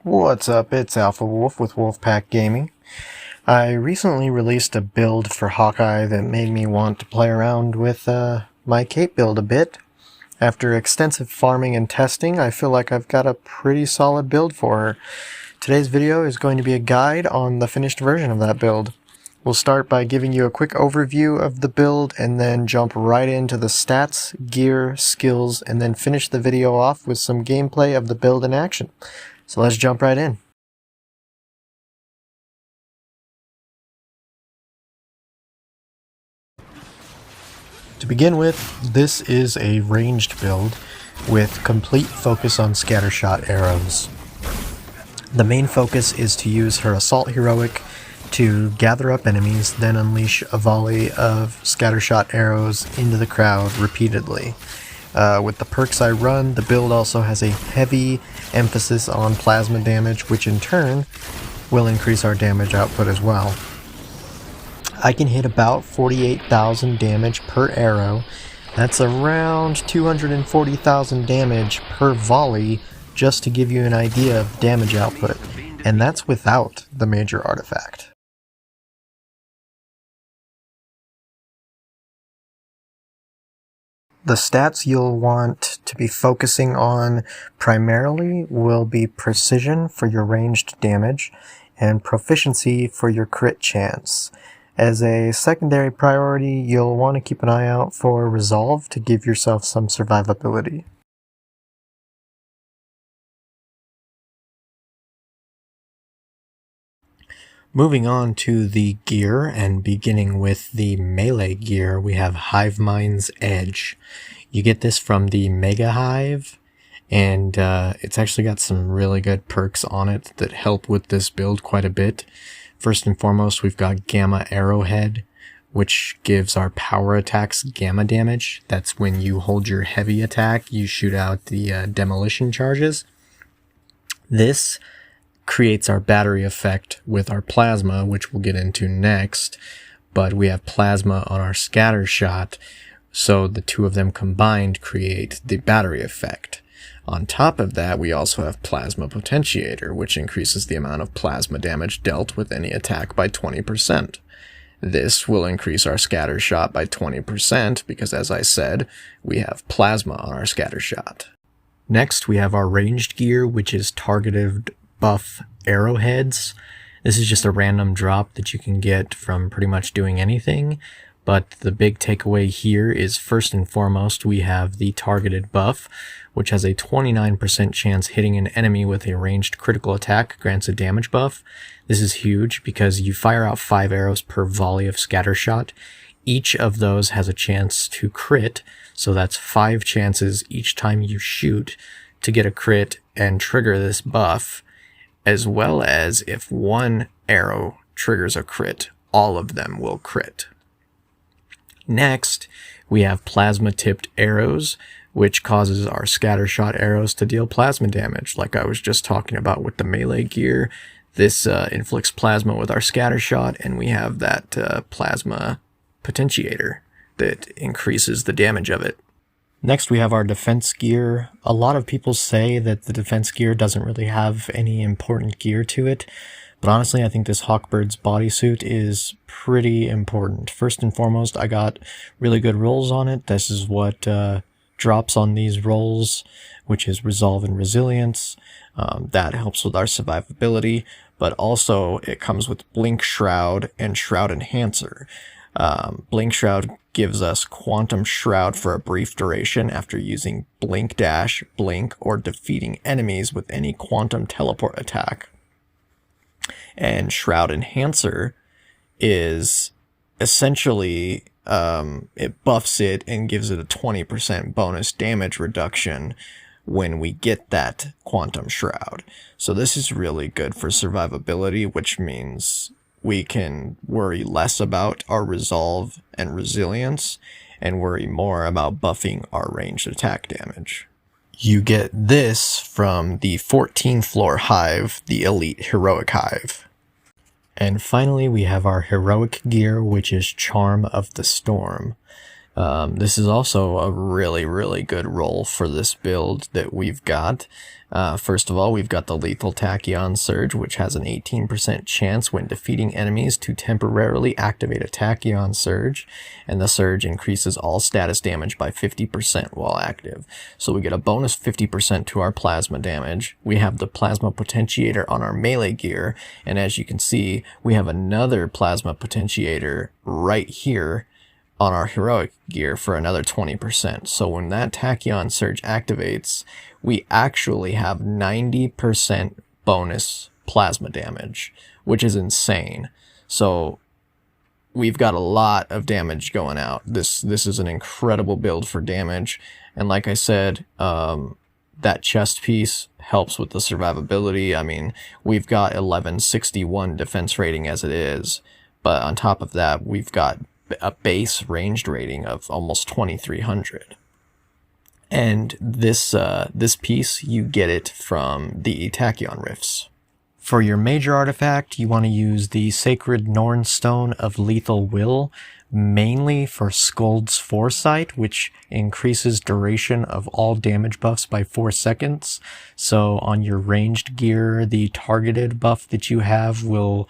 What's up, it's Alpha Wolf with Wolfpack Gaming. I recently released a build for Hawkeye that made me want to play around with my cape build a bit. After extensive farming and testing, I feel like I've got a pretty solid build for her. Today's video is going to be a guide on the finished version of that build. We'll start by giving you a quick overview of the build and then jump right into the stats, gear, skills, and then finish the video off with some gameplay of the build in action. So let's jump right in. To begin with, this is a ranged build with complete focus on scattershot arrows. The main focus is to use her assault heroic to gather up enemies, then unleash a volley of scattershot arrows into the crowd repeatedly. With the perks I run, the build also has a heavy emphasis on plasma damage, which in turn will increase our damage output as well. I can hit about 48,000 damage per arrow. That's around 240,000 damage per volley, just to give you an idea of damage output, and that's without the major artifact. The stats you'll want to be focusing on primarily will be precision for your ranged damage and proficiency for your crit chance. As a secondary priority, you'll want to keep an eye out for resolve to give yourself some survivability. Moving on to the gear, and beginning with the melee gear, we have Hive Mind's Edge. You get this from the Mega Hive, and it's actually got some really good perks on it that help with this build quite a bit. First and foremost, we've got Gamma Arrowhead, which gives our power attacks gamma damage. That's when you hold your heavy attack, you shoot out the demolition charges. This creates our battery effect with our plasma, which we'll get into next, but we have plasma on our scatter shot, so the two of them combined create the battery effect. On top of that, we also have Plasma Potentiator, which increases the amount of plasma damage dealt with any attack by 20%. This will increase our scatter shot by 20% because, as I said, we have plasma on our scatter shot. Next, we have our ranged gear, which is targeted buff arrowheads. This is just a random drop that you can get from pretty much doing anything, but the big takeaway here is, first and foremost, we have the targeted buff, which has a 29% chance hitting an enemy with a ranged critical attack grants a damage buff. This is huge because you fire out 5 arrows per volley of scattershot. Each of those has a chance to crit, so that's 5 chances each time you shoot to get a crit and trigger this buff, as well as if one arrow triggers a crit, all of them will crit. Next, we have plasma-tipped arrows, which causes our scattershot arrows to deal plasma damage, like I was just talking about with the melee gear. This inflicts plasma with our scattershot, and we have that plasma potentiator that increases the damage of it. Next, we have our defense gear. A lot of people say that the defense gear doesn't really have any important gear to it, but honestly, I think this Hawkbird's bodysuit is pretty important. First and foremost, I got really good rolls on it. This is what drops on these rolls, which is Resolve and Resilience. That helps with our survivability, but also it comes with Blink Shroud and Shroud Enhancer. Blink Shroud gives us Quantum Shroud for a brief duration after using Blink Dash, Blink, or defeating enemies with any Quantum Teleport attack. And Shroud Enhancer is essentially, it buffs it and gives it a 20% bonus damage reduction when we get that Quantum Shroud. So this is really good for survivability, which means we can worry less about our resolve and resilience and worry more about buffing our ranged attack damage. You get this from the 14th floor hive, the Elite Heroic Hive. And finally, we have our heroic gear, which is Charm of the Storm. This is also a really, really good roll for this build that we've got. First of all, we've got the Lethal Tachyon Surge, which has an 18% chance when defeating enemies to temporarily activate a Tachyon Surge, and the Surge increases all status damage by 50% while active. So we get a bonus 50% to our plasma damage. We have the Plasma Potentiator on our melee gear, and as you can see, we have another Plasma Potentiator right here on our heroic gear for another 20%. So when that Tachyon Surge activates, we actually have 90% bonus plasma damage, which is insane. So we've got a lot of damage going out. This is an incredible build for damage. And like I said, that chest piece helps with the survivability. I mean, we've got 1161 defense rating as it is, but on top of that, we've got a base ranged rating of almost 2300. And this piece, you get it from the Tachyon Rifts. For your major artifact, you want to use the Sacred Norn Stone of Lethal Will, mainly for Skuld's Foresight, which increases duration of all damage buffs by 4 seconds. So on your ranged gear, the targeted buff that you have will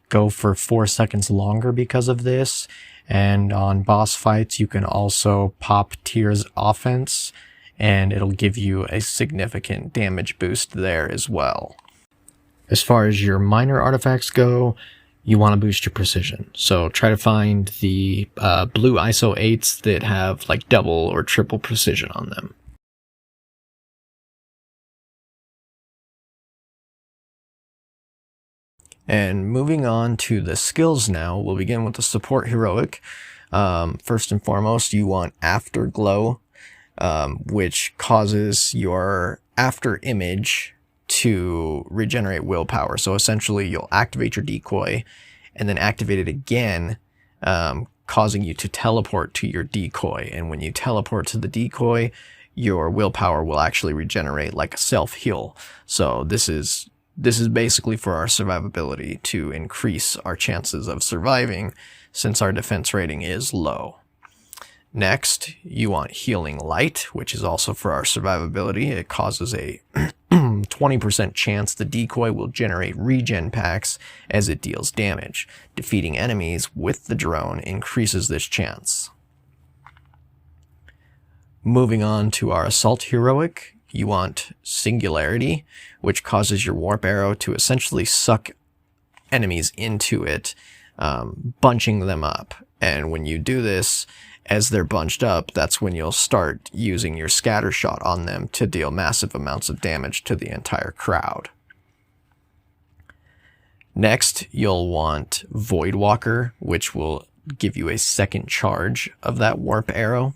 go for 4 seconds longer because of this. And on boss fights, you can also pop Tyr's Offense, and it'll give you a significant damage boost there as well. As far as your minor artifacts go, you want to boost your precision. So try to find the blue ISO 8s that have like double or triple precision on them. And moving on to the skills now, we'll begin with the support heroic. First and foremost, you want Afterglow, which causes your after image to regenerate willpower. So essentially, you'll activate your decoy and then activate it again, causing you to teleport to your decoy. And when you teleport to the decoy, your willpower will actually regenerate like a self-heal. So this is basically for our survivability, to increase our chances of surviving since our defense rating is low. Next, you want Healing Light, which is also for our survivability. It causes a 20% chance the decoy will generate regen packs as it deals damage. Defeating enemies with the drone increases this chance. Moving on to our Assault heroic, you want Singularity, which causes your warp arrow to essentially suck enemies into it, bunching them up. And when you do this, as they're bunched up, that's when you'll start using your scatter shot on them to deal massive amounts of damage to the entire crowd. Next, you'll want Voidwalker, which will give you a second charge of that warp arrow.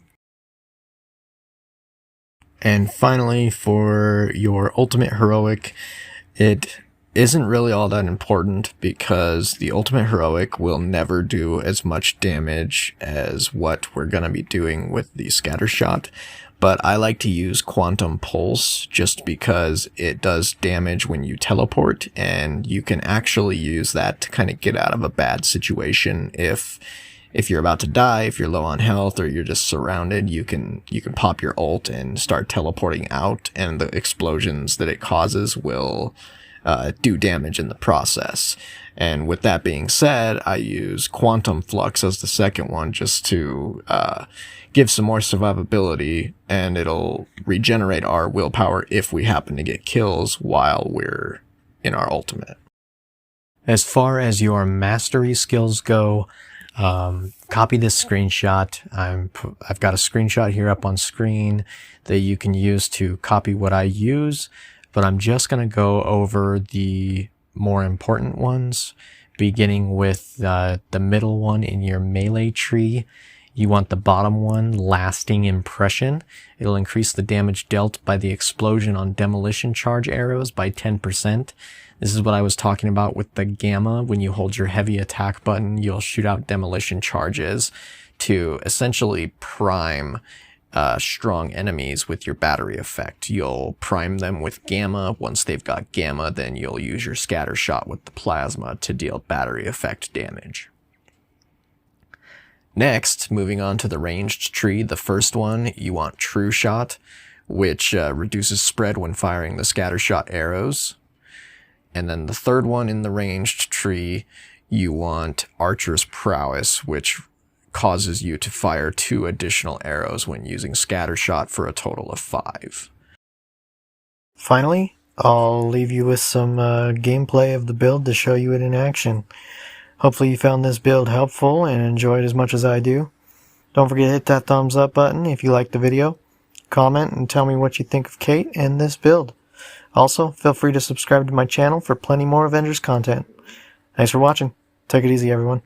And finally, for your ultimate heroic, it isn't really all that important because the ultimate heroic will never do as much damage as what we're going to be doing with the scatter shot. But I like to use Quantum Pulse just because it does damage when you teleport, and you can actually use that to kind of get out of a bad situation. If you're about to die, if you're low on health, or you're just surrounded, you can pop your ult and start teleporting out, and the explosions that it causes will do damage in the process. And with that being said, I use Quantum Flux as the second one just to give some more survivability, and it'll regenerate our willpower if we happen to get kills while we're in our ultimate. As far as your mastery skills go, copy this screenshot. I've got a screenshot here up on screen that you can use to copy what I use, but I'm just going to go over the more important ones, beginning with the middle one in your melee tree. You want the bottom one, Lasting Impression. It'll increase the damage dealt by the explosion on demolition charge arrows by 10%. This is what I was talking about with the gamma. When you hold your heavy attack button, you'll shoot out demolition charges to essentially prime strong enemies with your battery effect. You'll prime them with gamma. Once they've got gamma, then you'll use your scatter shot with the plasma to deal battery effect damage. Next, moving on to the ranged tree, the first one, you want True Shot, which reduces spread when firing the scatter shot arrows. And then the third one in the ranged tree, you want Archer's Prowess, which causes you to fire 2 additional arrows when using scatter shot for a total of 5. Finally, I'll leave you with some gameplay of the build to show you it in action. Hopefully you found this build helpful and enjoyed as much as I do. Don't forget to hit that thumbs up button if you liked the video. Comment and tell me what you think of Kate and this build. Also, feel free to subscribe to my channel for plenty more Avengers content. Thanks for watching. Take it easy, everyone.